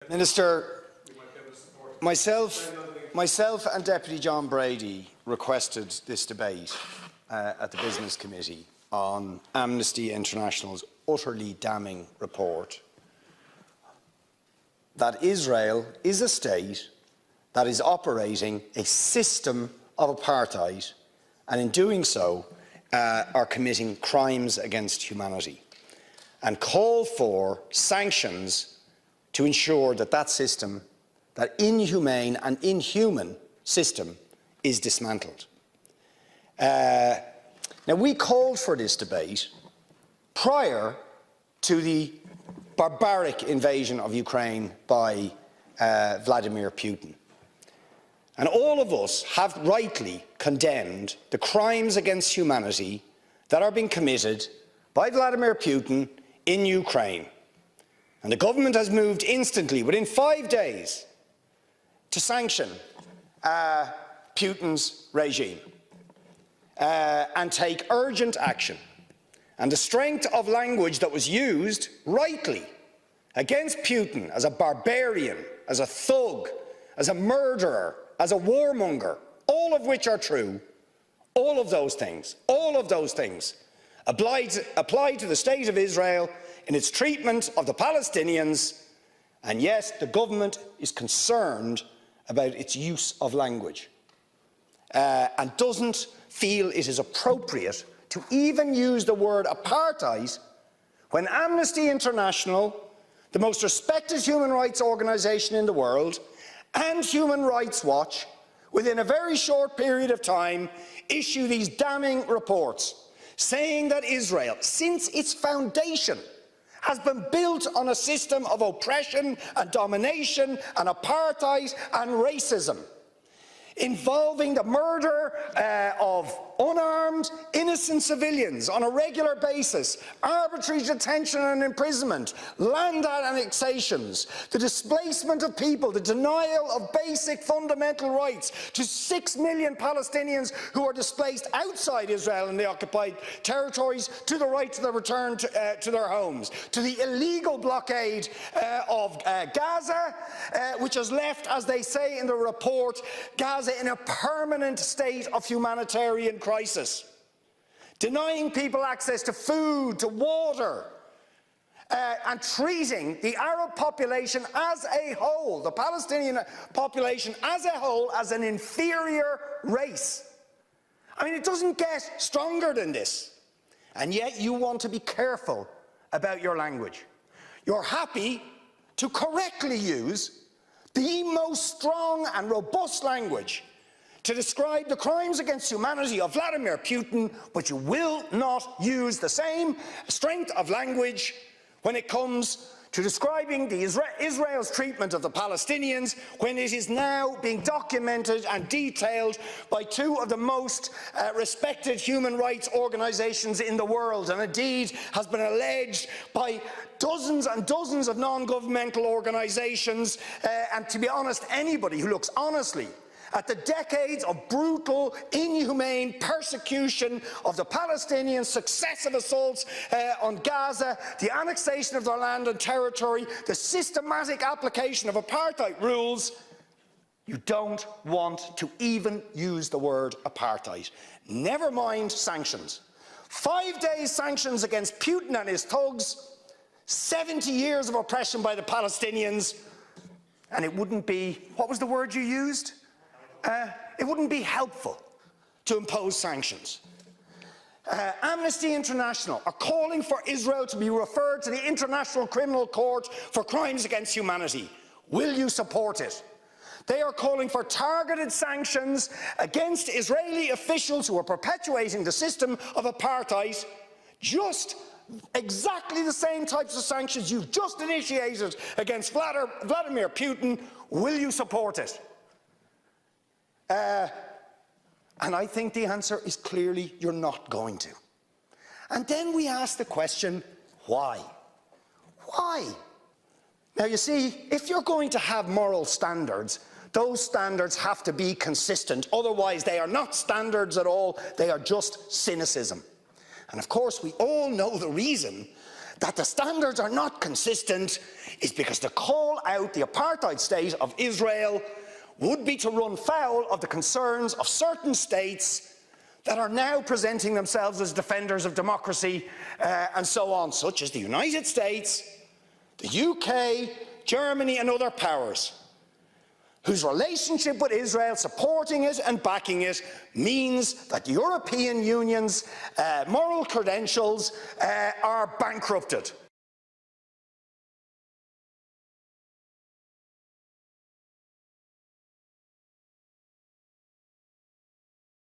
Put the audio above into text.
Minister, myself and Deputy John Brady requested this debate at the Business Committee on Amnesty International's utterly damning report that Israel is a state that is operating a system of apartheid, and in doing so are committing crimes against humanity, and call for sanctions to ensure that that system, that inhumane and inhuman system, is dismantled. Now, we called for this debate prior to the barbaric invasion of Ukraine by Vladimir Putin. And all of us have rightly condemned the crimes against humanity that are being committed by Vladimir Putin in Ukraine. And the government has moved instantly, within 5 days, to sanction Putin's regime and take urgent action. And the strength of language that was used, rightly, against Putin as a barbarian, as a thug, as a murderer, as a warmonger, all of which are true, all of those things apply to the State of Israel in its treatment of the Palestinians, and yes, the government is concerned about its use of language and doesn't feel it is appropriate to even use the word apartheid when Amnesty International, the most respected human rights organisation in the world, and Human Rights Watch, within a very short period of time, issue these damning reports saying that Israel, since its foundation, has been built on a system of oppression and domination and apartheid and racism, involving the murder of unarmed, innocent civilians on a regular basis, arbitrary detention and imprisonment, land annexations, the displacement of people, the denial of basic fundamental rights to 6 million Palestinians who are displaced outside Israel and the occupied territories, to the right to the return to their homes, to the illegal blockade of Gaza, which has left, as they say in the report, Gaza in a permanent state of humanitarian crisis, denying people access to food, to water, and treating the Arab population as a whole, the Palestinian population as a whole, as an inferior race. I mean, it doesn't get stronger than this. And yet you want to be careful about your language. You're happy to correctly use the most strong and robust language to describe the crimes against humanity of Vladimir Putin, but you will not use the same strength of language when it comes to describing Israel's treatment of the Palestinians, when it is now being documented and detailed by two of the most respected human rights organisations in the world, and indeed has been alleged by dozens and dozens of non-governmental organisations, and to be honest, anybody who looks honestly at the decades of brutal, inhumane persecution of the Palestinians, successive assaults on Gaza, the annexation of their land and territory, the systematic application of apartheid rules, you don't want to even use the word apartheid. Never mind sanctions. 5 days sanctions against Putin and his thugs, 70 years of oppression by the Palestinians, and it wouldn't be, what was the word you used? It wouldn't be helpful to impose sanctions. Amnesty International are calling for Israel to be referred to the International Criminal Court for crimes against humanity. Will you support it? They are calling for targeted sanctions against Israeli officials who are perpetuating the system of apartheid, just exactly the same types of sanctions you've just initiated against Vladimir Putin. Will you support it? And I think the answer is clearly you're not going to. And then we ask the question, why? Why? Now, you see, if you're going to have moral standards, those standards have to be consistent. Otherwise, they are not standards at all. They are just cynicism. And of course, we all know the reason that the standards are not consistent is because to call out the apartheid state of Israel would be to run foul of the concerns of certain states that are now presenting themselves as defenders of democracy and so on, such as the United States, the UK, Germany and other powers, whose relationship with Israel, supporting it and backing it, means that the European Union's moral credentials are bankrupted.